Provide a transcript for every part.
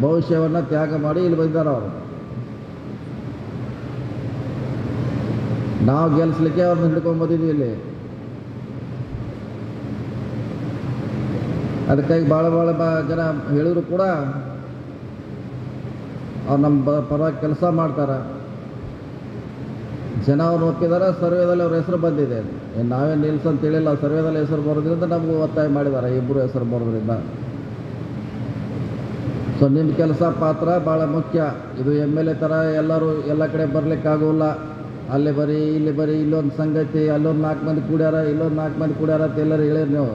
ಭವಿಷ್ಯವನ್ನು ತ್ಯಾಗ ಮಾಡಿ ಇಲ್ಲಿ ಬಂದಿದ್ದಾರೆ ಅವರು. ನಾವು ಗೆಲ್ಲಿಸ್ಲಿಕ್ಕೆ ಅವ್ರನ್ನ ಹಿಡ್ಕೊಂಡು ಬಂದಿದ್ವಿ ಇಲ್ಲಿ. ಅದಕ್ಕಾಗಿ ಭಾಳ ಜನ ಹೇಳಿದ್ರು ಕೂಡ ಅವ್ರು ನಮ್ಮ ಪರವಾಗಿ ಕೆಲಸ ಮಾಡ್ತಾರೆ. ಜನ ಅವ್ರು ಒಪ್ಪಿದ್ದಾರೆ. ಸರ್ವೇದಲ್ಲಿ ಅವ್ರ ಹೆಸರು ಬಂದಿದೆ. ನಾವೇನು ನಿಲ್ಸ್ ಅಂತ ಹೇಳಿಲ್ಲ. ಸರ್ವೇದಲ್ಲಿ ಹೆಸರು ಬರೋದ್ರಿಂದ ನಮಗೂ ಒತ್ತಾಯ ಮಾಡಿದ್ದಾರೆ, ಇಬ್ಬರು ಹೆಸರು ಬರೋದ್ರಿಂದ. ಸೊ ನಿಮ್ಮ ಕೆಲಸ ಪಾತ್ರ ಭಾಳ ಮುಖ್ಯ. ಇದು MLA ಥರ ಎಲ್ಲರೂ ಎಲ್ಲ ಕಡೆ ಬರಲಿಕ್ಕಾಗೋಲ್ಲ. ಅಲ್ಲಿ ಬರೀ ಇಲ್ಲಿ ಬರೀ ಇಲ್ಲೊಂದು ಸಂಗತಿ, ಅಲ್ಲೊಂದು 4 ಮಂದಿ ಕೂಡ್ಯಾರ, ಇಲ್ಲೊಂದು 4 ಮಂದಿ ಕೂಡ್ಯಾರ ಅಂತ ಎಲ್ಲರೂ ಹೇಳಿರಿ ನೀವು.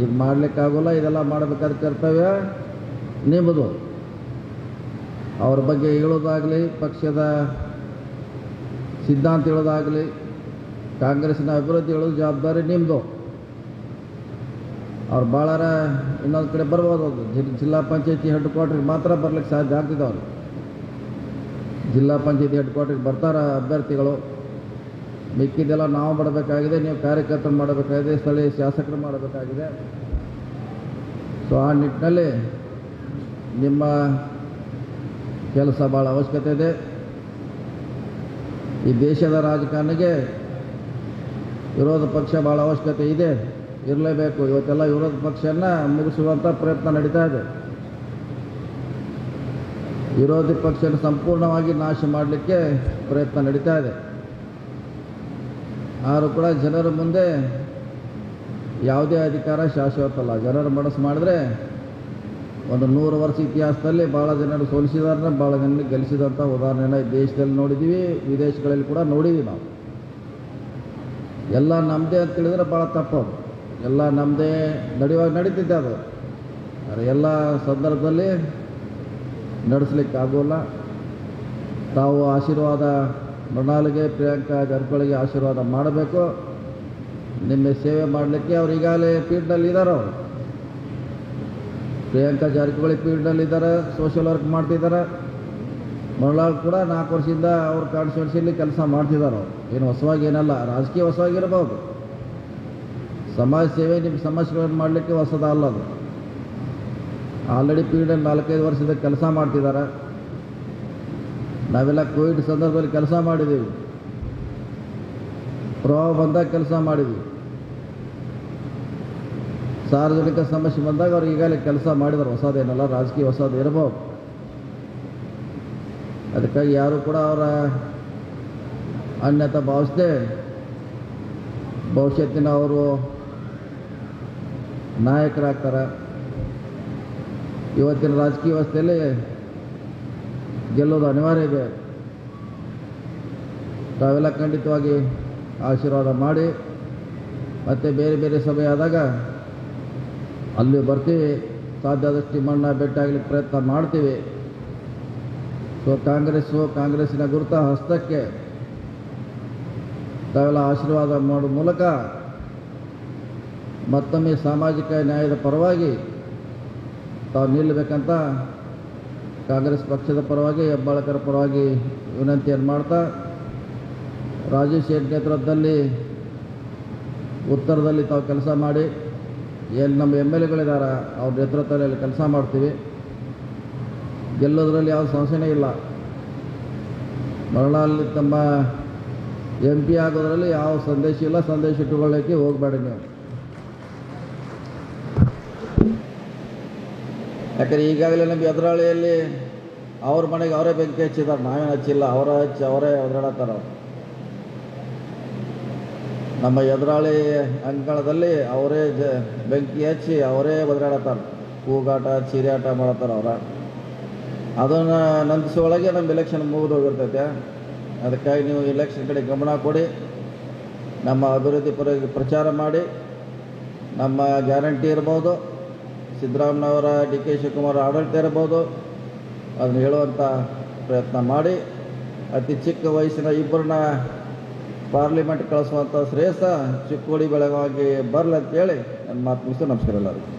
ಇದು ಮಾಡಲಿಕ್ಕಾಗೋಲ್ಲ. ಇದೆಲ್ಲ ಮಾಡಬೇಕಾದ ಕರ್ತವ್ಯ ನಿಮ್ಮದು. ಅವ್ರ ಬಗ್ಗೆ ಹೇಳೋದಾಗಲಿ, ಪಕ್ಷದ ಸಿದ್ಧಾಂತ ಹೇಳೋದಾಗಲಿ, ಕಾಂಗ್ರೆಸ್ಸಿನ ಅಭಿವೃದ್ಧಿ ಹೇಳೋದು ಜವಾಬ್ದಾರಿ ನಿಮ್ಮದು. ಅವ್ರು ಭಾಳಾರ ಇನ್ನೊಂದು ಕಡೆ ಬರ್ಬೋದು. ಜಿಲ್ಲಾ ಪಂಚಾಯತಿ ಹೆಡ್ ಕ್ವಾರ್ಟ್ರಿಗೆ ಮಾತ್ರ ಬರ್ಲಿಕ್ಕೆ ಸಾಧ್ಯ ಆಗ್ತಿದೆ. ಅವರು ಜಿಲ್ಲಾ ಪಂಚಾಯತಿ ಹೆಡ್ ಕ್ವಾರ್ಟ್ರಿಗೆ ಬರ್ತಾರೆ ಅಭ್ಯರ್ಥಿಗಳು. ಮಿಕ್ಕಿದೆಲ್ಲ ನಾವು ಮಾಡಬೇಕಾಗಿದೆ, ನೀವು ಕಾರ್ಯಕರ್ತರು ಮಾಡಬೇಕಾಗಿದೆ, ಸ್ಥಳೀಯ ಶಾಸಕರು ಮಾಡಬೇಕಾಗಿದೆ. ಸೊ ಆ ನಿಟ್ಟಿನಲ್ಲಿ ನಿಮ್ಮ ಕೆಲಸ ಭಾಳ ಅವಶ್ಯಕತೆ ಇದೆ. ಈ ದೇಶದ ರಾಜಕಾರಣಿಗೆ ವಿರೋಧ ಪಕ್ಷ ಭಾಳ ಅವಶ್ಯಕತೆ ಇದೆ, ಇರಲೇಬೇಕು. ಇವತ್ತೆಲ್ಲ ವಿರೋಧ ಪಕ್ಷವನ್ನು ಮುಗಿಸುವಂಥ ಪ್ರಯತ್ನ ನಡೀತಾ ಇದೆ. ವಿರೋಧಿ ಪಕ್ಷವನ್ನು ಸಂಪೂರ್ಣವಾಗಿ ನಾಶ ಮಾಡಲಿಕ್ಕೆ ಪ್ರಯತ್ನ ನಡೀತಾ ಇದೆ. ಆದರೂ ಕೂಡ ಜನರ ಮುಂದೆ ಯಾವುದೇ ಅಧಿಕಾರ ಶಾಶ್ವತಲ್ಲ. ಜನರ ಮನಸ್ಸು ಮಾಡಿದ್ರೆ ಒಂದು 100 ವರ್ಷ ಇತಿಹಾಸದಲ್ಲಿ ಭಾಳ ಜನರು ಸೋಲಿಸಿದಾರೆ, ಭಾಳ ಜನರಿಗೆ ಗೆಲ್ಲಿಸಿದಂಥ ಉದಾಹರಣೆನ ಈ ದೇಶದಲ್ಲಿ ನೋಡಿದ್ದೀವಿ, ವಿದೇಶಗಳಲ್ಲಿ ಕೂಡ ನೋಡಿದ್ದೀವಿ. ನಾವು ಎಲ್ಲ ನಮ್ಮದೇ ಅಂತ ಹೇಳಿದ್ರೆ ಭಾಳ ತಪ್ಪದು. ಎಲ್ಲ ನಮ್ಮದೇ ನಡೆಯುವಾಗ ನಡೀತಿದ್ದೆ ಅದು. ಆದರೆ ಎಲ್ಲ ಸಂದರ್ಭದಲ್ಲಿ ನಡೆಸಲಿಕ್ಕಾಗೋಲ್ಲ. ತಾವು ಆಶೀರ್ವಾದ ಮೃಣಾಲ್ಗೆ, ಪ್ರಿಯಾಂಕಾ ಜಾರಕಿಹೊಳಿಗೆ ಆಶೀರ್ವಾದ ಮಾಡಬೇಕು. ನಿಮ್ಮ ಸೇವೆ ಮಾಡಲಿಕ್ಕೆ ಅವ್ರು ಈಗಾಗಲೇ ಫೀಲ್ಡ್ನಲ್ಲಿ ಇದ್ದಾರೆ. ಅವರು ಪ್ರಿಯಾಂಕಾ ಜಾರಕಿಹೊಳಿ ಫೀಲ್ಡ್ನಲ್ಲಿದ್ದಾರೆ, ಸೋಷಿಯಲ್ ವರ್ಕ್ ಮಾಡ್ತಿದ್ದಾರೆ. ಮೃಣಾಲ್ ಕೂಡ 4 ವರ್ಷದಿಂದ ಅವ್ರ ಕಾನ್ಸ್ಟಿಟ್ಯೂನ್ಸಿಯಲ್ಲಿ ಕೆಲಸ ಮಾಡ್ತಿದ್ದಾರೆ. ಅವರು ಏನು ಹೊಸವಾಗಿ ಏನಲ್ಲ, ರಾಜಕೀಯ ಹೊಸವಾಗಿರ್ಬೋದು. ಸಮಾಜ ಸೇವೆ, ನಿಮ್ಮ ಸಮಸ್ಯೆಗಳನ್ನು ಮಾಡಲಿಕ್ಕೆ ಹೊಸದಲ್ಲ. ಅದು ಆಲ್ರೆಡಿ ಫೀಲ್ಡಲ್ಲಿ 4-5 ವರ್ಷದ ಕೆಲಸ ಮಾಡ್ತಿದ್ದಾರೆ. ನಾವೆಲ್ಲ ಕೋವಿಡ್ ಸಂದರ್ಭದಲ್ಲಿ ಕೆಲಸ ಮಾಡಿದ್ದೀವಿ, ಪ್ರವಾಹ ಬಂದಾಗ ಕೆಲಸ ಮಾಡಿದ್ವಿ, ಸಾರ್ವಜನಿಕ ಸಮಸ್ಯೆ ಬಂದಾಗ ಅವ್ರು ಈಗಾಗಲೇ ಕೆಲಸ ಮಾಡಿದ್ದಾರೆ. ಹೊಸದೇನಲ್ಲ, ರಾಜಕೀಯ ಹೊಸದು ಇರಬಹುದು. ಅದಕ್ಕಾಗಿ ಯಾರು ಕೂಡ ಅವರ ಅನ್ಯತಾ ಭಾವಿಸದೆ ಭವಿಷ್ಯತ್ತಿನ ಅವರು ನಾಯಕರಾಗ್ತಾರೆ. ಇವತ್ತಿನ ರಾಜಕೀಯ ವ್ಯವಸ್ಥೆಯಲ್ಲಿ ಗೆಲ್ಲೋದು ಅನಿವಾರ್ಯ ಇದೆ. ತಾವೆಲ್ಲ ಖಂಡಿತವಾಗಿ ಆಶೀರ್ವಾದ ಮಾಡಿ, ಮತ್ತು ಬೇರೆ ಬೇರೆ ಸಭೆ ಆದಾಗ ಅಲ್ಲಿ ಬರ್ತೀವಿ. ಸಾಧ್ಯ ಆದಷ್ಟು ನಿಮ್ಮನ್ನು ಭೇಟಿಯಾಗಲಿಕ್ಕೆ ಪ್ರಯತ್ನ ಮಾಡ್ತೀವಿ. ಸೊ ಕಾಂಗ್ರೆಸ್ಸಿನ ಗುರುತ ಹಸ್ತಕ್ಕೆ ತಾವೆಲ್ಲ ಆಶೀರ್ವಾದ ಮಾಡೋ ಮೂಲಕ ಮತ್ತೊಮ್ಮೆ ಸಾಮಾಜಿಕ ನ್ಯಾಯದ ಪರವಾಗಿ ತಾವು ನಿಲ್ಲಬೇಕಂತ ಕಾಂಗ್ರೆಸ್ ಪಕ್ಷದ ಪರವಾಗಿ, ಹೆಬ್ಬಾಳಕರ ಪರವಾಗಿ ವಿನಂತಿಯನ್ನು ಮಾಡ್ತಾ, ರಾಜೀವ್ ಶೇಟ್ ನೇತೃತ್ವದಲ್ಲಿ ಉತ್ತರದಲ್ಲಿ ತಾವು ಕೆಲಸ ಮಾಡಿ, ಎಲ್ಲಿ ನಮ್ಮ MLAಗಳಿದ್ದಾರೆ ಅವ್ರ ನೇತೃತ್ವದಲ್ಲಿ ಅಲ್ಲಿ ಕೆಲಸ ಮಾಡ್ತೀವಿ. ಗೆಲ್ಲೋದ್ರಲ್ಲಿ ಯಾವ ಸಂಶಯನೇ ಇಲ್ಲ. ಮರಳಲ್ಲಿ ತಮ್ಮ MP ಆಗೋದ್ರಲ್ಲಿ ಯಾವ ಸಂದೇಶ ಇಲ್ಲ. ಸಂದೇಶ ಇಟ್ಟುಕೊಳ್ಳೋಕ್ಕೆ ಹೋಗಬೇಡಿ ನೀವು. ಯಾಕಂದರೆ ಈಗಾಗಲೇ ನಮ್ಮ ಎದುರಾಳಿಯಲ್ಲಿ ಅವ್ರ ಮನೆಗೆ ಅವರೇ ಬೆಂಕಿ ಹಚ್ಚಿದ್ದಾರೆ, ನಾವೇನು ಹಚ್ಚಿಲ್ಲ. ಅವರೇ ಒದರಾಡತ್ತಾರೆ. ನಮ್ಮ ಎದುರಾಳಿ ಅಂಗಳದಲ್ಲಿ ಅವರೇ ಬೆಂಕಿ ಹಚ್ಚಿ ಅವರೇ ಒದರಾಡತ್ತಾರೆ, ಕೂಗಾಟ ಚೀರಾಟ ಮಾಡತ್ತಾರೆ. ಅದನ್ನು ನಂದಿಸೋಳಗೆ ನಮ್ಮ ಎಲೆಕ್ಷನ್ ಮುಗಿದೋಗಿರ್ತೈತೆ. ಅದಕ್ಕಾಗಿ ನೀವು ಎಲೆಕ್ಷನ್ ಕಡೆ ಗಮನ ಕೊಡಿ, ನಮ್ಮ ಅಭಿವೃದ್ಧಿ ಪರ ಪ್ರಚಾರ ಮಾಡಿ. ನಮ್ಮ ಗ್ಯಾರಂಟಿ ಇರ್ಬೋದು, ಸಿದ್ದರಾಮಯ್ಯನವರ DK ಶಿವಕುಮಾರ್ ಆಡಳಿತ ಇರ್ಬೋದು, ಅದನ್ನು ಹೇಳುವಂಥ ಪ್ರಯತ್ನ ಮಾಡಿ. ಅತಿ ಚಿಕ್ಕ ವಯಸ್ಸಿನ ಇಬ್ಬರನ್ನ ಪಾರ್ಲಿಮೆಂಟ್ ಕಳಿಸುವಂಥ ಶ್ರೇಷ್ಠ ಚಿಕ್ಕೋಡಿ ಬೆಳಗಾಗಿ ಬರಲಿ ಅಂತೇಳಿ ನನ್ನ ಮಾತು ಮುಗಿಸಿ ನಮಸ್ಕಾರ ಎಲ್ಲರಿಗೂ.